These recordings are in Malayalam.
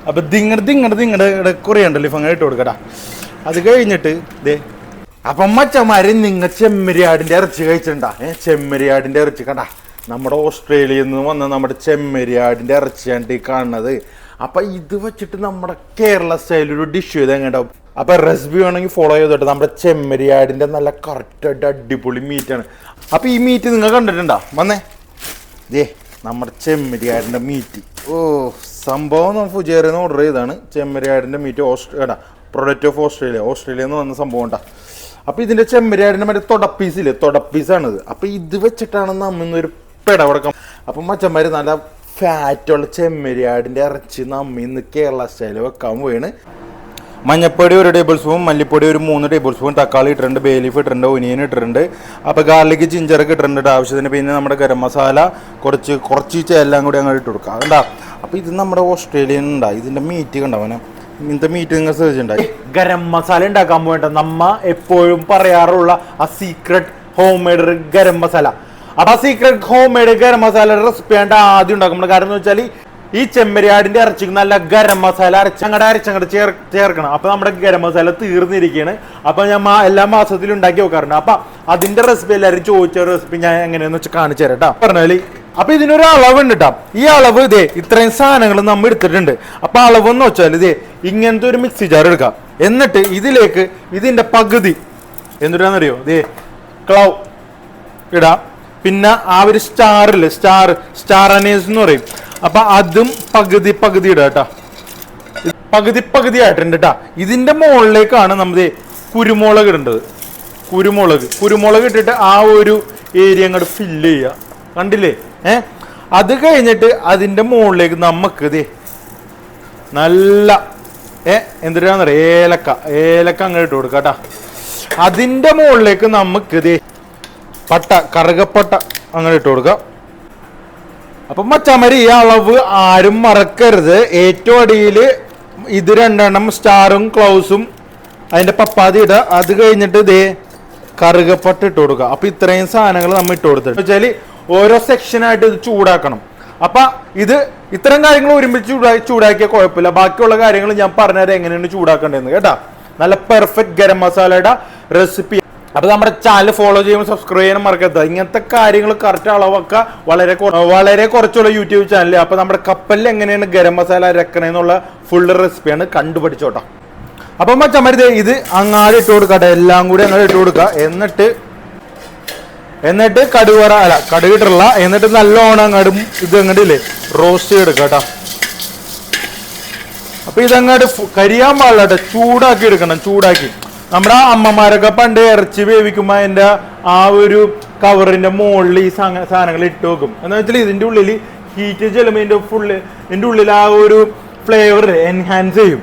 അപ്പൊ ദിങ്ങടെ കുറയുണ്ടല്ലോ ഇപ്പൊ അങ്ങനെ ഇട്ട് കൊടുക്കടാ. അത് കഴിഞ്ഞിട്ട് ദേ അപ്പൊ മച്ചമാര് നിങ്ങൾ ചെമ്മരിയാടിന്റെ ഇറച്ചി കഴിച്ചിട്ടുണ്ടാ? ചെമ്മരിയാടിന്റെ ഇറച്ചി കണ്ടാ, നമ്മുടെ ഓസ്ട്രേലിയയിൽ നിന്ന് വന്ന നമ്മുടെ ചെമ്മരിയാടിന്റെ ഇറച്ചിയാണ് ഈ കാണുന്നത്. അപ്പൊ ഇത് വെച്ചിട്ട് നമ്മുടെ കേരള സ്റ്റൈൽ ഒരു ഡിഷ് ചെയ്ത് എങ്ങനെയാവും. അപ്പൊ റെസിപ്പി വേണമെങ്കിൽ ഫോളോ ചെയ്തിട്ട് നമ്മുടെ ചെമ്മരിയാടിന്റെ നല്ല കറക്റ്റായിട്ട് അടിപൊളി മീറ്റാണ്. അപ്പൊ ഈ മീറ്റ് നിങ്ങൾ കണ്ടിട്ടുണ്ടാ? വന്നേ ദേ നമ്മുടെ ചെമ്മരിയാടിന്റെ മീറ്റ്. ഓ സംഭവം നമ്മൾ ഫുജേറിന്ന് ഓർഡർ ചെയ്താണ് ചെമ്മരിയാടിന്റെ മീറ്റ്. പ്രൊഡക്റ്റ് ഓഫ് ഓസ്ട്രേലിയയിൽ നിന്ന് വന്ന സംഭവം ഉണ്ടാ. അപ്പൊ ഇതിന്റെ ചെമ്മരിയാടിന്റെ മറ്റേ തൊടപ്പീസില്ലേ, തൊടപ്പീസാണിത്. അപ്പൊ ഇത് വെച്ചിട്ടാണ് നമ്മന്നൊരു പിടവടക്കം. അപ്പൊ മച്ചന്മാര് നല്ല ഫാറ്റുള്ള ചെമ്മരിയാടിന്റെ ഇറച്ചി നമ്മ ഇന്ന് കേരള സ്റ്റൈല് വെക്കാൻ പോയാണ്. മഞ്ഞപ്പൊടി 1 ടേബിൾ സ്പൂൺ, മല്ലിപ്പൊടി 3 ടേബിൾ സ്പൂൺ, തക്കാളി ഇട്ടിട്ടുണ്ട്, ബേ ലീഫ് ഇട്ടിട്ടുണ്ട്, ഒനിയൻ ഇട്ടിട്ടുണ്ട്, അപ്പോൾ ഗാർലിക് ജിഞ്ചറൊക്കെ ഇട്ടിട്ടുണ്ട് ആവശ്യത്തിന്. പിന്നെ നമ്മുടെ ഗരം മസാല കുറച്ച് എല്ലാം കൂടി അങ്ങോട്ട് ഇട്ട് കൊടുക്കുക. കണ്ടാ? അപ്പോൾ ഇത് നമ്മുടെ ഓസ്ട്രേലിയൻ ഉണ്ടായി. ഇതിൻ്റെ മീറ്റ് കണ്ടവനെ ഇങ്ങനത്തെ മീറ്റ് നിങ്ങൾ സെർച്ച് ഉണ്ടായി. ഗരം മസാല ഉണ്ടാക്കാൻ പോയിട്ട് നമ്മ എപ്പോഴും പറയാറുള്ള ആ secret home made garam masala. അപ്പൊ ആ സീക്രട്ട് ഹോം മെയ്ഡ് ഗരം മസാലയുടെ റെസിപ്പി ആയിട്ട് ആദ്യം ഉണ്ടാക്കുന്നത്. കാരണം എന്ന് വെച്ചാൽ ഈ ചെമ്മരിയാടിന്റെ ഇറച്ചിക്ക് നല്ല ഗരം മസാല അരച്ചങ്ങടെ ചേർക്കണം. അപ്പൊ നമ്മുടെ ഗരം മസാല തീർന്നിരിക്കുകയാണ്. അപ്പൊ ഞാൻ എല്ലാ മാസത്തിലും ഉണ്ടാക്കി വെക്കാറുണ്ട്. അപ്പൊ അതിന്റെ റെസിപ്പി എല്ലാവരും ചോദിച്ച റെസിപ്പി ഞാൻ എങ്ങനെയാന്ന് വെച്ചാൽ കാണിച്ചു തരാം പറഞ്ഞാല്. അപ്പൊ ഇതിനൊരു അളവുണ്ട് കേട്ടോ. ഈ അളവ് ഇതേ ഇത്രയും സാധനങ്ങൾ നമ്മൾ എടുത്തിട്ടുണ്ട്. അപ്പൊ അളവെന്ന് വെച്ചാൽ ഇതേ ഇങ്ങനത്തെ ഒരു മിക്സി ജാർ എടുക്കാം. എന്നിട്ട് ഇതിലേക്ക് ഇതിന്റെ പകുതി എന്തിനാന്നറിയോ, ഇതേ ക്ലൗ ഇടാം. പിന്നെ ആ ഒരു സ്റ്റാറില്ലേ, സ്റ്റാർ അനേസ് എന്ന് പറയും. അപ്പൊ അതും പകുതി ഇടാം കേട്ടാ. പകുതി ആയിട്ടുണ്ട് കേട്ടാ. ഇതിന്റെ മുകളിലേക്കാണ് നമ്മൾ കുരുമുളക് ഇടേണ്ടത്. കുരുമുളക് ഇട്ടിട്ട് ആ ഒരു ഏരിയ അങ്ങോട്ട് ഫില്ല് ചെയ്യുക. കണ്ടില്ലേ? അത് കഴിഞ്ഞിട്ട് അതിന്റെ മുകളിലേക്ക് നമുക്ക് നല്ല എന്തിനാന്നറിയ ഏലക്ക അങ്ങോട്ട് ഇട്ട് കൊടുക്കാം കേട്ടാ. അതിന്റെ മുകളിലേക്ക് നമുക്ക് കറുകപ്പട്ട അങ്ങനെ ഇട്ട് കൊടുക്കാം. അപ്പൊ മച്ചാമാര് ഈ അളവ് ആരും മറക്കരുത്. ഏറ്റവും അടിയിൽ ഇത് 2 സ്റ്റാറും ക്ലൗസും അതിന്റെ പപ്പാതി ഇടുക. അത് കഴിഞ്ഞിട്ട് കറുകപ്പട്ട ഇട്ട് കൊടുക്കുക. അപ്പൊ ഇത്രയും സാധനങ്ങൾ നമ്മൾ ഇട്ട് കൊടുത്തിട്ട് വെച്ചാല് ഓരോ സെക്ഷനായിട്ട് ഇത് ചൂടാക്കണം. അപ്പൊ ഇത് ഇത്തരം കാര്യങ്ങൾ ഒരുമിച്ച് ചൂടാക്കിയാൽ കുഴപ്പമില്ല. ബാക്കിയുള്ള കാര്യങ്ങൾ ഞാൻ പറഞ്ഞുതരാം എങ്ങനെയാണ് ചൂടാക്കേണ്ടതെന്ന് കേട്ടാ. നല്ല പെർഫെക്റ്റ് ഗരം മസാലയുടെ റെസിപ്പി. അപ്പൊ നമ്മുടെ ചാനൽ ഫോളോ ചെയ്യുമ്പോൾ സബ്സ്ക്രൈബ് ചെയ്യാനും മറക്കരുത്. ഇങ്ങനത്തെ കാര്യങ്ങൾ കറക്റ്റ് അളവൊക്കെ വളരെ കുറച്ചുള്ള യൂട്യൂബ് ചാനൽ. അപ്പൊ നമ്മുടെ കപ്പലിൽ എങ്ങനെയാണ് ഗരം മസാല അരക്കണെന്നുള്ള ഫുൾ റെസിപ്പിയാണ് കണ്ടുപഠിച്ചോട്ടോ. അപ്പൊ മച്ചമ്മരുത് ഇത് അങ്ങാടി ഇട്ട് കൊടുക്കട്ടെ, എല്ലാം കൂടി അങ്ങോട്ട് ഇട്ട് കൊടുക്കുക. എന്നിട്ട് കടുകിട്ടുള്ള എന്നിട്ട് നല്ലോണം അങ്ങോട്ടും ഇത് അങ്ങോട്ടില്ലേ റോസ്റ്റ് ചെയ്തെടുക്കുക കേട്ടോ. അപ്പൊ ഇതങ്ങോട്ട് കരിയാൻ പാടില്ല, ചൂടാക്കി എടുക്കണം. ചൂടാക്കി നമ്മുടെ അമ്മമാരൊക്കെ പണ്ട് ഇറച്ചി വേവിക്കുമ്പോ അതിന്റെ ആ ഒരു കവറിന്റെ മുകളിൽ ഈ സാധനങ്ങൾ ഇട്ട് വെക്കും. എന്ന് വെച്ചാൽ ഇതിന്റെ ഉള്ളിൽ ഹീറ്റ് ചെല്ലുമ്പോൾ ഇതിന്റെ ഉള്ളിൽ ആ ഒരു ഫ്ലേവർ എൻഹാൻസ് ചെയ്യും.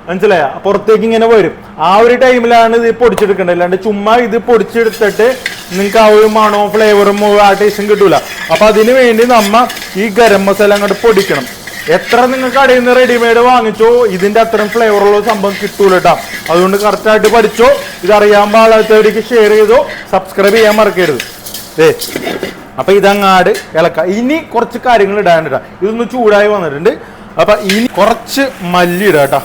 മനസ്സിലായ? പുറത്തേക്ക് ഇങ്ങനെ വരും. ആ ഒരു ടൈമിലാണ് ഇത് പൊടിച്ചെടുക്കേണ്ടത്. അല്ലാണ്ട് ചുമ്മാ ഇത് പൊടിച്ചെടുത്തിട്ട് നിങ്ങൾക്ക് ആ ഒരു മണവും ഫ്ലേവറും ആ ടേസ്റ്റും കിട്ടൂല. അപ്പൊ അതിന് വേണ്ടി നമ്മ ഈ ഗരം മസാല അങ്ങോട്ട് പൊടിക്കണം. എത്ര നിങ്ങൾക്ക് കടയിൽ നിന്ന് റെഡിമെയ്ഡ് വാങ്ങിച്ചോ ഇതിന്റെ അത്രയും ഫ്ലേവറുള്ള സംഭവം കിട്ടൂല കേട്ടോ. അതുകൊണ്ട് കറക്റ്റായിട്ട് പഠിച്ചോ. ഇതറിയാൻ പാടാത്തവർക്ക് ഷെയർ ചെയ്തോ, സബ്സ്ക്രൈബ് ചെയ്യാൻ മറക്കരുത്. അപ്പൊ ഇതങ്ങാട് ഇളക്കാം. ഇനി കുറച്ച് കാര്യങ്ങൾ ഇടാൻ. ഇതൊന്ന് ചൂടായി വന്നിട്ടുണ്ട്. അപ്പൊ ഇനി കുറച്ച് മല്ലി ഇടാം കേട്ടോ.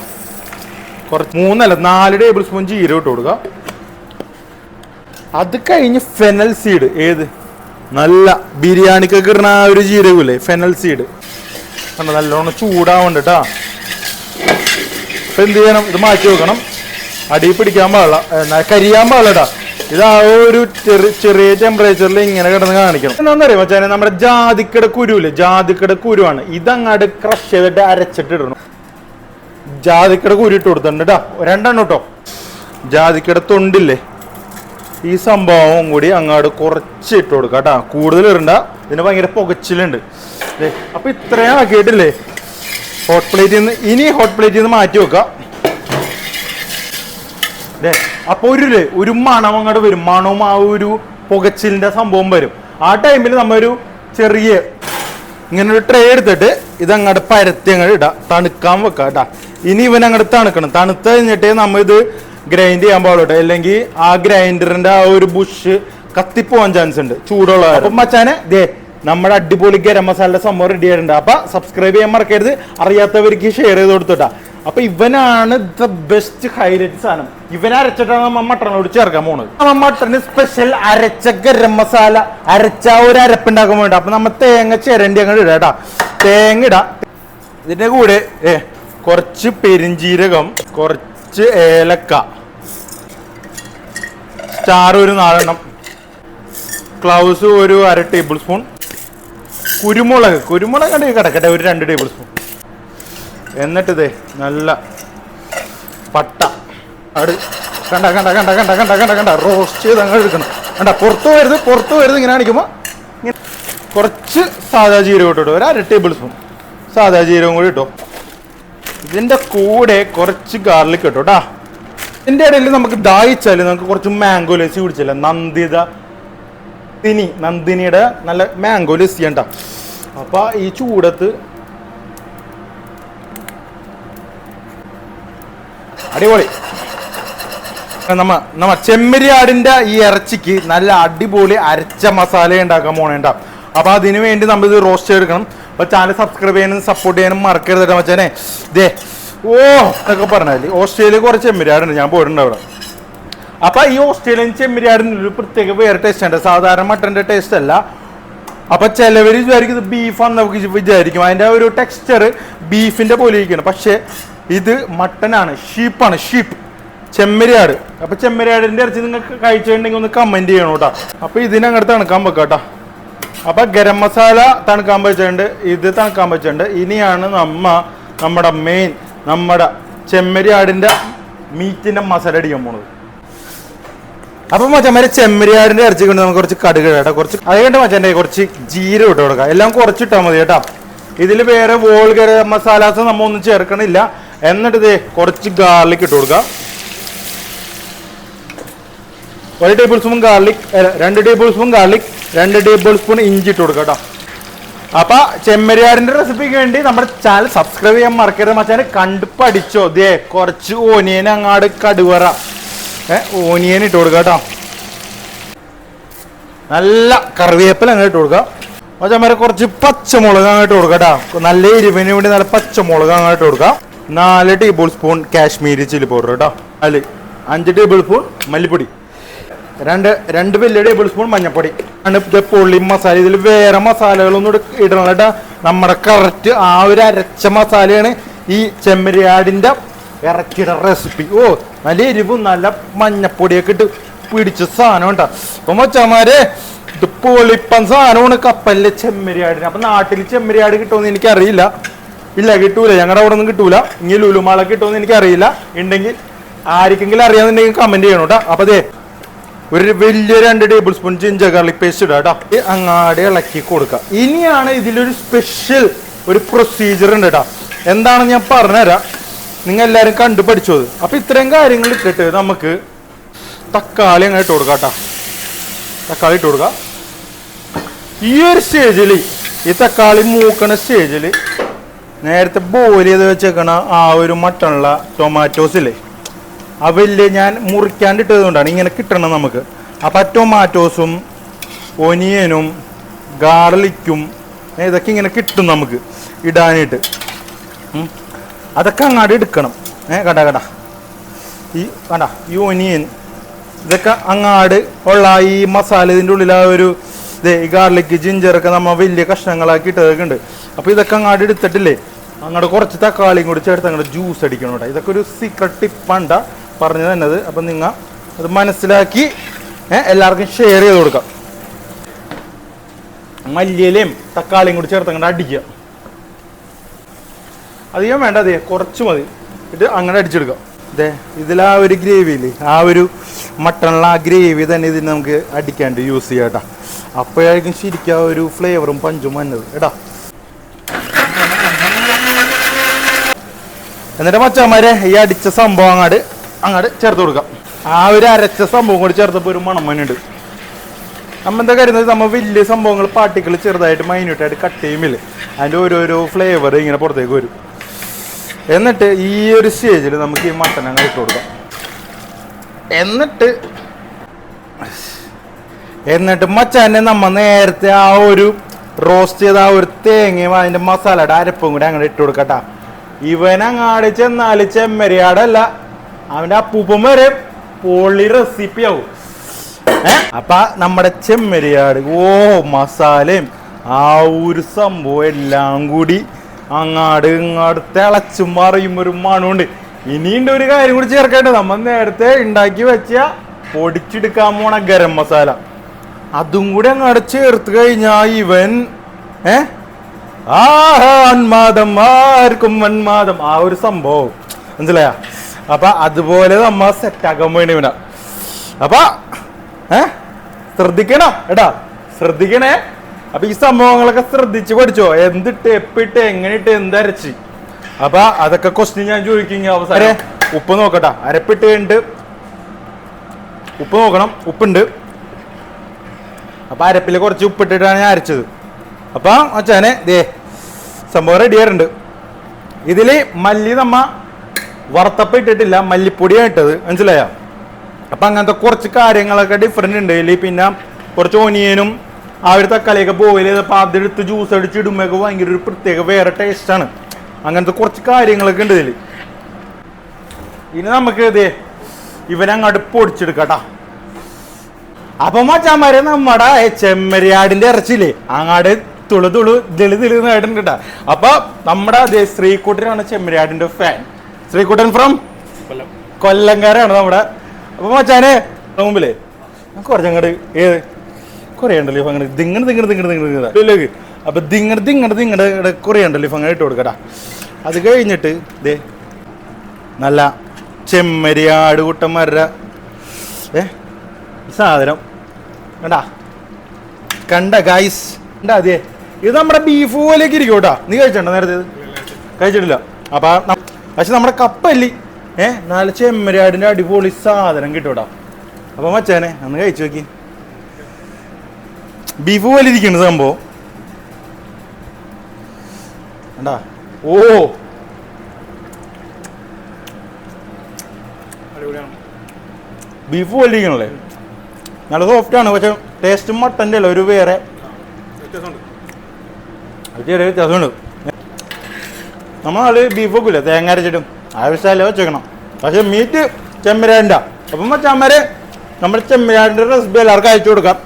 4 ടേബിൾ സ്പൂൺ ജീരകം ഇട്ട് കൊടുക്കുക. അത് കഴിഞ്ഞ് ഫെനൽ സീഡ്, നല്ല ബിരിയാണിക്കൊക്കെ ഇടുന്ന ആ ഒരു ജീരകമില്ലേ, ഫെനൽ സീഡ് നല്ലോണം ചൂടാവണ്ട കേട്ടാ. അപ്പൊ എന്ത് ചെയ്യണം, ഇത് മാറ്റി വെക്കണം. അടി പിടിക്കാൻ പാടില്ല, കരിയാൻ പാടില്ല. ഇത് ആ ഒരു ചെറിയ ടെമ്പറേച്ചറിൽ ഇങ്ങനെ കിടന്ന് കാണിക്കണം. എന്താണെന്നറിയാം മച്ചാനെ, നമ്മുടെ ജാതിക്കട കുരുവില്ലേ, ജാതിക്കട കുരുവാണ്. ഇതങ്ങാട് ക്രഷ് ചെയ്തിട്ട് അരച്ചിട്ട് ഇടണം. ജാതിക്കട കുരു ഇട്ട് കൊടുത്തിട്ടുണ്ട് കേട്ടോ, 2 കേട്ടോ. ജാതിക്കട തൊണ്ടില്ലേ, ഈ സംഭവം കൂടി അങ്ങാട് കുറച്ച് ഇട്ട് കൊടുക്കാം കേട്ടാ. കൂടുതൽ ഇടണ്ട, ഇതിന് ഭയങ്കര പുകച്ചിലുണ്ട്. അപ്പൊ ഇത്രയും ആക്കിയിട്ടില്ലേ ഹോട്ട് പ്ലേറ്റിൽ നിന്ന്. ഇനി ഹോട്ട് പ്ലേറ്റിൽ നിന്ന് മാറ്റി വെക്കാം. അപ്പൊ ഒരു മണം അങ്ങോട്ട് വരും. മണവും ആ ഒരു പുകച്ചിലിന്റെ സംഭവം വരും. ആ ടൈമിൽ നമ്മൊരു ചെറിയ ഇങ്ങനെ ഒരു ട്രേ എടുത്തിട്ട് ഇതങ്ങോട്ട് പരത്തി അങ്ങോട്ട് ഇടാം, തണുക്കാൻ വെക്കാം കേട്ടാ. ഇനി ഇവനങ്ങോട്ട് തണുക്കണം. തണുത്ത് കഴിഞ്ഞിട്ടേ നമ്മ ഇത് ഗ്രൈൻഡ് ചെയ്യാൻ പാടുള്ളൂ. അല്ലെങ്കിൽ ആ ഗ്രൈൻഡറിന്റെ ആ ഒരു ബുഷ് കത്തിപ്പോവാൻ ചാൻസ് ഉണ്ട് ചൂടുള്ള. അപ്പം മച്ചാനെ നമ്മുടെ അടിപൊളി ഗരം മസാലയുടെ സംഭവം റെഡി ആയിട്ടുണ്ട്. അപ്പൊ സബ്സ്ക്രൈബ് ചെയ്യാൻ മറക്കരുത്, അറിയാത്തവർക്ക് ഷെയർ ചെയ്ത് കൊടുത്തിട്ടാ. അപ്പൊ ഇവനാണ് ദ ബെസ്റ്റ് ഹൈലൈറ്റ് സാധനം. ഇവനെ അരച്ചിട്ടാണ് നമ്മ മട്ടനോട് ചേർക്കാൻ പോകുന്നത്. നമ്മ മട്ടന് സ്പെഷ്യൽ അരച്ച ഗരം മസാല, അരച്ച ഒരു അരപ്പുണ്ടാക്കാൻ വേണ്ട. അപ്പൊ നമ്മ തേങ്ങ ചിരണ്ടി അങ്ങോട്ട് ഇടാം കേട്ടാ. തേങ്ങ ഇടാം. ഇതിന്റെ കൂടെ കുറച്ച് പെരിഞ്ചീരകം, കുറച്ച് ഏലക്ക, സ്റ്റാർ ഒരു 4 ക്ലൗസ് ഒരു 1/2 ടേബിൾ സ്പൂൺ, കുരുമുളക് കണ്ട് കിടക്കട്ടെ ഒരു 2 ടേബിൾ സ്പൂൺ. എന്നിട്ട് ഇതേ നല്ല പട്ട അത് കണ്ട കണ്ട കണ്ട കണ്ട കണ്ട കണ്ട കണ്ട റോസ്റ്റ് ചെയ്ത് അങ്ങ് എടുക്കണം. കണ്ട പുറത്തു വരുന്നത് ഇങ്ങനെ കാണിക്കുമ്പോൾ കുറച്ച് സാധാ ജീരകം ഇട്ടോ, ഒരു 1/2 ടേബിൾ സ്പൂൺ സാധാ ജീരകം കൂടി ഇട്ടോ. ഇതിൻ്റെ കൂടെ കുറച്ച് ഗാർലിക് ഇട്ടോ കേട്ടാ. ഇതിൻ്റെ ഇടയിൽ നമുക്ക് ദാഹിച്ചാൽ നമുക്ക് കുറച്ച് മാംഗോ ലസ്സി കുടിച്ചില്ല, നന്ദിനിയുടെ നല്ല മാംഗോ ലസ്സി ഉണ്ടാ. അപ്പൊ ഈ ചൂടത്ത് അടിപൊളി. നമ്മ ചെമ്മരിയാടിന്റെ ഈ ഇറച്ചിക്ക് നല്ല അടിപൊളി അരച്ച മസാല ഉണ്ടാക്കാൻ പോണേണ്ട. അപ്പൊ അതിനു വേണ്ടി നമ്മൾ ഇത് റോസ്റ്റ് ചെയ്തെടുക്കണം. അപ്പൊ ചാനൽ സബ്സ്ക്രൈബ് ചെയ്യാനും സപ്പോർട്ട് ചെയ്യാനും മറക്കരുത് മച്ചാനെ. ഇതേ എന്നൊക്കെ പറഞ്ഞാല് ഓസ്ട്രേലിയ കുറച്ച് ചെമ്മരിയാടുണ്ട്, ഞാൻ പോയിട്ടുണ്ട് അവിടെ. അപ്പൊ ഈ ഓസ്ട്രേലിയൻ ചെമ്മരിയാടിന് ഒരു പ്രത്യേക വേറെ ടേസ്റ്റ് ഉണ്ട്, സാധാരണ മട്ടന്റെ ടേസ്റ്റ് അല്ല. അപ്പൊ ചിലവർ വിചാരിക്കും ഇത് ബീഫാന്ന് നമുക്ക് വിചാരിക്കും, അതിന്റെ ഒരു ടെക്സ്ചർ ബീഫിന്റെ പോലെ ഇരിക്കണം. പക്ഷെ ഇത് മട്ടനാണ്, ഷീപ്പാണ്, ചെമ്മരിയാട്. അപ്പൊ ചെമ്മരിയാടിന്റെ ഇറച്ചി നിങ്ങൾക്ക് കഴിച്ചിട്ടുണ്ടെങ്കിൽ ഒന്ന് കമന്റ് ചെയ്യണം കേട്ടോ. അപ്പൊ ഇതിനങ്ങോട്ട് തണുക്കാൻ വെക്കാം കേട്ടോ. അപ്പൊ ഗരം മസാല തണുക്കാൻ വെച്ചിട്ടുണ്ട്, ഇത് തണുക്കാൻ വെച്ചിട്ടുണ്ട്. ഇനിയാണ് നമ്മുടെ മെയിൻ നമ്മുടെ ചെമ്മരിയാടിന്റെ മീറ്റിന്റെ മസാല അടിക്കാൻ പോണത്. അപ്പൊ മച്ചന്മാരെ ചെമ്മരിയാടിന്റെ ഇറച്ചി കൊണ്ട് നമുക്ക് കുറച്ച് കടുക് കേട്ടോ, കുറച്ച് അതുകൊണ്ട് മച്ചൻ്റെ കുറച്ച് ജീരകം ഇട്ട് കൊടുക്കാം. എല്ലാം കുറച്ചിട്ടാൽ മതി കേട്ടോ. ഇതിൽ വേറെ വോൾ ഗരം മസാലാസ് നമ്മ ഒന്നും ചേർക്കണില്ല. എന്നിട്ട് ഇത് കുറച്ച് ഗാർലിക് ഇട്ട് കൊടുക്കാം. 1 table spoon garlic, 2 table spoon garlic, 2 table spoon ഇഞ്ചി ഇട്ട് കൊടുക്കാം കേട്ടോ. അപ്പൊ ചെമ്മരിയാടിന്റെ റെസിപ്പിക്ക് വേണ്ടി നമ്മുടെ ചാനൽ സബ്സ്ക്രൈബ് ചെയ്യാൻ മറക്കരുത് മച്ചാനെ. കണ്ടു പഠിച്ചോ. ദേ കുറച്ച് ഓനിയൻ അങ്ങാട് കടുവറ ഓനിയൻ ഇട്ട് കൊടുക്കുക കേട്ടോ. നല്ല കറിവേപ്പില അങ്ങോട്ട് ഇട്ട് കൊടുക്കുക മച്ചന്മാരെ. കുറച്ച് പച്ചമുളക് അങ്ങോട്ട് കൊടുക്കുക കേട്ടോ. നല്ല എരിവിന് വേണ്ടി നല്ല പച്ചമുളക് അങ്ങോട്ട് കൊടുക്കുക. 4 table spoon Kashmiri chilli powder കേട്ടോ. 5 ടേബിൾ സ്പൂൺ മല്ലിപ്പൊടി, 2 വലിയ ടേബിൾ സ്പൂൺ മഞ്ഞപ്പൊടി. പൊള്ളി മസാല. ഇതിൽ വേറെ മസാലകളൊന്നും ഇടണം കേട്ടോ. നമ്മുടെ കറക്റ്റ് ആ ഒരു അരച്ച മസാലയാണ് ഈ ചെമ്മരിയാടിന്റെ ഇറച്ചിയുടെ റെസിപ്പി. നല്ല എരിവും നല്ല മഞ്ഞപ്പൊടിയൊക്കെ ഇട്ട് പിടിച്ച സാധനം കേട്ടോ. അപ്പൊ മച്ചന്മാരെ ഇത് പൊളിപ്പൻ സാധനമാണ് കപ്പലിലെ ചെമ്മരിയാടിന്. അപ്പൊ നാട്ടിൽ ചെമ്മരിയാട് കിട്ടുമെന്ന് എനിക്കറിയില്ല. ഇല്ല, കിട്ടൂല. ഞങ്ങളുടെ അവിടെ ഒന്നും കിട്ടൂല. ഇനി ലുലുമാള കിട്ടുമെന്ന് എനിക്കറിയില്ല. ഉണ്ടെങ്കിൽ ആർക്കെങ്കിലും അറിയാന്നുണ്ടെങ്കിൽ കമന്റ് ചെയ്യണം കേട്ടോ. അപ്പൊ അതെ ഒരു വലിയ 2 table spoon ginger garlic paste ഇടാം കേട്ടോ. അങ്ങാടെ ഇളക്കി കൊടുക്കുക. ഇനിയാണ് ഇതിലൊരു സ്പെഷ്യൽ ഒരു പ്രൊസീജിയർ ഉണ്ട് കേട്ടോ. എന്താണെന്ന് ഞാൻ പറഞ്ഞുതരാം, നിങ്ങൾ എല്ലാവരും കണ്ടു പഠിച്ചത്. അപ്പൊ ഇത്രയും കാര്യങ്ങൾ ഇട്ടിട്ട് നമുക്ക് തക്കാളി അങ്ങ് ഇട്ട് കൊടുക്കാം കേട്ടോ. തക്കാളി ഇട്ട് കൊടുക്കുക. ഈ ഒരു സ്റ്റേജിൽ, ഈ തക്കാളി മൂക്കണ സ്റ്റേജിൽ നേരത്തെ ബോയിൽ ചെയ്ത് വെച്ചേക്കണ ആ ഒരു മട്ടണുള്ള ടൊമാറ്റോസ് ഇല്ലേ, അവല് ഞാൻ മുറിക്കാണ്ടിട്ടത് കൊണ്ടാണ് ഇങ്ങനെ കിട്ടണം നമുക്ക്. അപ്പം ടൊമാറ്റോസും ഒനിയനും ഗാർലിക്കും ഇതൊക്കെ ഇങ്ങനെ കിട്ടും നമുക്ക് ഇടാനായിട്ട്. അതൊക്കെ അങ്ങാട് എടുക്കണം. കണ്ട ഈ ഒനിയൻ ഇതൊക്കെ അങ്ങാട് ഉള്ള ഈ മസാല ഇതിൻ്റെ ഉള്ളിൽ ആ ഒരു ഈ ഗാർലിക് ജിഞ്ചറൊക്കെ നമ്മൾ വലിയ കഷ്ണങ്ങളാക്കി ഇട്ടതൊക്കെ ഉണ്ട്. അപ്പോൾ ഇതൊക്കെ അങ്ങാട് എടുത്തിട്ടില്ലേ, അങ്ങോട്ട് കുറച്ച് തക്കാളിയും കൂടി ചേർത്ത് അങ്ങോട്ട് ജ്യൂസ് അടിക്കണം കേട്ടോ. ഇതൊക്കെ ഒരു സീക്രട്ട് ടിപ്പാണ്ട പറഞ്ഞു തന്നത്. അപ്പം നിങ്ങൾ അത് മനസ്സിലാക്കി എല്ലാവർക്കും ഷെയർ ചെയ്ത് കൊടുക്കാം. മല്ലിയിലയും തക്കാളിയും കൂടി ചേർത്ത് അങ്ങോട്ട് അടിക്കുക. അധികം വേണ്ട, അതെ കുറച്ച് മതി. ഇത് അങ്ങനെ അടിച്ചെടുക്കാം. അതെ ഇതിലാ ഒരു ഗ്രേവിയില്ലേ, ആ ഒരു മട്ടണിലെ ആ ഗ്രേവി തന്നെ ഇതിന് നമുക്ക് അടിക്കാണ്ട് യൂസ് ചെയ്യാം കേട്ടോ. അപ്പോഴായിരിക്കും ശരിക്കും ആ ഒരു ഫ്ലേവറും പഞ്ചും വന്നത് കേട്ടോ. എന്നിട്ട് മച്ചന്മാരെ ഈ അടിച്ച സംഭവം അങ്ങോട്ട് ചേർത്ത് കൊടുക്കാം. ആ ഒരു അരച്ച സംഭവം കൂടി ചേർത്തപ്പോൾ ഒരു മണം വന്നുണ്ട്. നമ്മൾ എന്താ കരുതുന്നത്, നമ്മൾ വലിയ സംഭവങ്ങൾ പാർട്ടിക്കിൾ ചെറുതായിട്ട് മൈന്യൂട്ടായിട്ട് കട്ട് ചെയ്യുമില്ലേ, അതിൻ്റെ ഓരോരോ ഫ്ലേവർ ഇങ്ങനെ പുറത്തേക്ക് വരും. എന്നിട്ട് ഈ ഒരു സ്റ്റേജിൽ നമുക്ക് ഈ മട്ടൻ അങ്ങ് ഇട്ട് കൊടുക്കാം. എന്നിട്ട് മച്ചാനെ നമ്മൾ നേരത്തെ ആ ഒരു റോസ്റ്റ് ചെയ്ത ആ ഒരു തേങ്ങയും അതിന്റെ മസാലയുടെ അരപ്പും കൂടി അങ്ങനെ ഇട്ട് കൊടുക്കട്ടാ. ഇവൻ അങ്ങാടി ചെന്നാല് ചെമ്മരിയാടല്ല, അവന്റെ അപ്പൂപ്പം വരെ പൊള്ളി റെസിപ്പി ആവും. അപ്പൊ നമ്മുടെ ചെമ്മരിയാട് മസാലയും ആ ഒരു സംഭവം എല്ലാം കൂടി അങ്ങാട് ഇങ്ങാട് തിളച്ചും മറിയും ഒരു മണമുണ്ട്. ഇനിയുണ്ട് ഒരു കാര്യം കൂടി ചേർക്കേണ്ടത്. നമ്മൾ നേരത്തെ ഉണ്ടാക്കി വെച്ച പൊടിച്ചെടുക്കാൻ പോണ ഗരം മസാല അതും കൂടി അങ്ങോട്ട് ചേർത്ത് കഴിഞ്ഞാൽ ഇവൻ ഉന്മാദം ആർക്കും ഉന്മാദം ആ ഒരു സംഭവം മനസ്സിലായ. അപ്പൊ അതുപോലെ നമ്മ സെറ്റാക്കാൻ വേണ്ടി ഇവന. അപ്പൊ ശ്രദ്ധിക്കണം എടാ, ശ്രദ്ധിക്കണേ. അപ്പൊ ഈ സംഭവങ്ങളൊക്കെ ശ്രദ്ധിച്ച് പഠിച്ചോ. എന്തിട്ട് എപ്പിട്ട് എങ്ങനെയിട്ട് എന്തരച്ച്. അപ്പൊ അതൊക്കെ ക്വസ്റ്റ്യൻ ഞാൻ ചോദിക്കും അവസാനം. ഉപ്പ് നോക്കട്ടാ, അരപ്പിട്ട് കഴിഞ്ഞിട്ട് ഉപ്പ് നോക്കണം. ഉപ്പുണ്ട്. അപ്പൊ അരപ്പിൽ കുറച്ച് ഉപ്പിട്ടിട്ടാണ് ഞാൻ അരച്ചത്. അപ്പൊ അച്ഛനെ ദേ സംഭവം റെഡി ആയിട്ടുണ്ട്. ഇതില് മല്ലി നമ്മ വറുത്തപ്പം ഇട്ടിട്ടില്ല, മല്ലിപ്പൊടിയാണ് ഇട്ടത്, മനസ്സിലായ. അപ്പൊ അങ്ങനത്തെ കുറച്ച് കാര്യങ്ങളൊക്കെ ഡിഫറെന്റ് ഉണ്ട് ഇതിൽ. പിന്നെ കുറച്ച് ഓനിയനും ആ ഒരു തക്കാളിയൊക്കെ ബോയിൽ ചെയ്തപ്പോൾ അതെടുത്ത് ജ്യൂസ് അടിച്ച് ഇടുമ്പോഴൊക്കെ ഭയങ്കര ഒരു പ്രത്യേക വേറെ ടേസ്റ്റാണ്. അങ്ങനത്തെ കുറച്ച് കാര്യങ്ങളൊക്കെ ഉണ്ട് ഇതിൽ. ഇനി നമുക്ക് ഇതേ ഇവനങ്ങോട്ട് പൊടിച്ചെടുക്കട്ടാ. അപ്പൊ മച്ചാമാരെ നമ്മുടെ ചെമ്മരിയാടിന്റെ ഇറച്ചില്ലേ അങ്ങാട് തുളു തെളിന്നായിട്ടുണ്ട്. അപ്പൊ നമ്മുടെ അതേ ശ്രീകുട്ടനാണ് ചെമ്മരിയാടിന്റെ ഫാൻ. ശ്രീകുട്ടൻ ഫ്രം കൊല്ലംകാരാണ് നമ്മുടെ. അപ്പൊ മച്ചാനെ മുമ്പിലേ കുറച്ചങ്ങട് ഏത് കുറേ ഉണ്ടല്ലോ ഇപ്പൊ അങ്ങനെ ദിങ്ങട്. അപ്പൊ ദിങ്ങട് കുറേ ഉണ്ടല്ലോ ഇപ്പൊ അങ്ങനെ ഇട്ട് കൊടുക്കട്ടാ. അത് കഴിഞ്ഞിട്ട് ദേ നല്ല ചെമ്മരിയാട് കൂട്ടന്മാരുടെ സാധനം കണ്ട ഗായ്സ് ഉണ്ടാ. അതെ ഇത് നമ്മുടെ ബീഫ് പോലെയൊക്കെ ഇരിക്കും കേട്ടാ. നീ കഴിച്ചിട്ടുണ്ടോ നേരത്തെ? കഴിച്ചിട്ടില്ല. അപ്പൊ പക്ഷെ നമ്മുടെ കപ്പല്ലി നല്ല ചെമ്മരിയാടിന്റെ അടിപൊളി സാധനം കിട്ടൂടാ. അപ്പൊ മച്ചാനെ അന്ന് കഴിച്ചു നോക്കി. ബീഫ് പോലെ ഇരിക്കുന്നു സംഭവം കണ്ടാ. ബീഫ് പോലെ ഇരിക്കണല്ലേ, നല്ല സോഫ്റ്റ് ആണ്. പക്ഷെ ടേസ്റ്റ് മട്ടൻ്റെ അല്ല, ഒരു വേറെ ചെറിയ വ്യത്യാസമുണ്ട്. നമ്മൾ ബീഫ് വെക്കില്ല തേങ്ങ അരച്ചിട്ടും ആവശ്യമല്ല വെച്ചേക്കണം. പക്ഷെ മീറ്റ് ചെമ്മരിയാടിൻ്റെ. അപ്പം മച്ചാന്മാരെ നമ്മുടെ ചെമ്മരിയാടിൻ്റെ റെസിപ്പി എല്ലാവർക്കും അയച്ചു കൊടുക്കാം.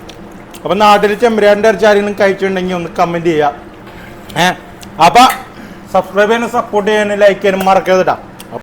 അപ്പം നാട്ടിൽ ചെമ്മരിയാടിൻ്റെ ഇറച്ചി ആരെങ്കിലും കഴിച്ചിട്ടുണ്ടെങ്കിൽ ഒന്ന് കമൻറ്റ് ചെയ്യുക. അപ്പം സബ്സ്ക്രൈബ് ചെയ്യാനും സപ്പോർട്ട് ചെയ്യാനും ലൈക്ക് ചെയ്യാനും മറക്കരുത് കേട്ടോ.